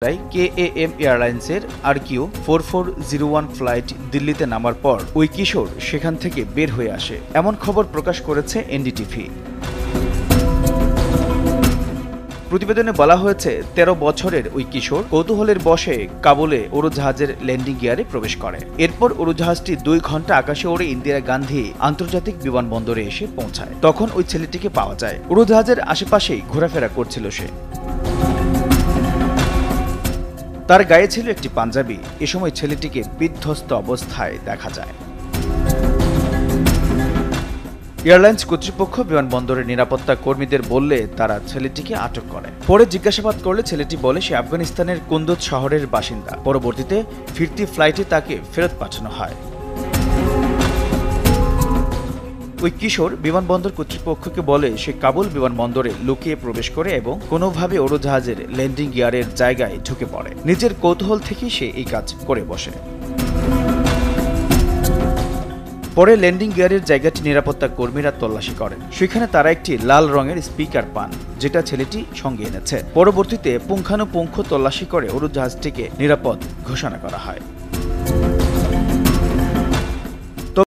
KAM এয়ারলাইন্সের RQ4401 flight দিল্লিতে নামার পর ওই কিশোর সেখান থেকে বের হয়ে আসে, এমন খবর প্রকাশ করেছে এনডিটিভি। প্রতিবেদনে বলা হয়েছে ১৩ বছরের ওই কিশোর কৌতূহলের বশে কাবুলে উড়োজাহাজের ল্যান্ডিং গিয়ারে প্রবেশ করে। এরপর উড়োজাহাজটি ২ ঘন্টা আকাশে ওড়ে ইন্দিরা গান্ধী আন্তর্জাতিক বিমানবন্দরে এসে পৌঁছায়। তখন ওই ছেলেটিকে পাওয়া যায়। উড়োজাহাজের আশেপাশেই ঘোরাফেরা করছিল সে। তার গায়ে ছিল একটি পাঞ্জাবি। এ সময় ছেলেটিকে বিধ্বস্ত অবস্থায় দেখা যায়। এয়ারলাইন্স কর্তৃপক্ষ বিমানবন্দরের নিরাপত্তা কর্মীদের বললে তারা ছেলেটিকে আটক করে। পরে জিজ্ঞাসাবাদ করলে ছেলেটি বলে সে আফগানিস্তানের কুন্দুজ শহরের বাসিন্দা। পরবর্তীতে ফিরতি ফ্লাইটে তাকে ফেরত পাঠানো হয়। ওই কিশোর বিমানবন্দর কর্তৃপক্ষকে বলে সে কাবুল বিমানবন্দরে লুকিয়ে প্রবেশ করে এবং কোনোভাবে উড়োজাহাজের ল্যান্ডিং গিয়ারের জায়গায় ঢুকে পড়ে। নিজের কৌতূহল থেকেই সে এই কাজ করে বসে। পরে ল্যান্ডিং গিয়ারের জায়গাটি নিরাপত্তা কর্মীরা তল্লাশি করেন। সেখানে তারা একটি লাল রঙের স্পিকার পান, যেটা ছেলেটি সঙ্গে এনেছে। পরবর্তীতে পুঙ্খানুপুঙ্খ তল্লাশি করে উড়োজাহাজটিকে নিরাপদ ঘোষণা করা হয়।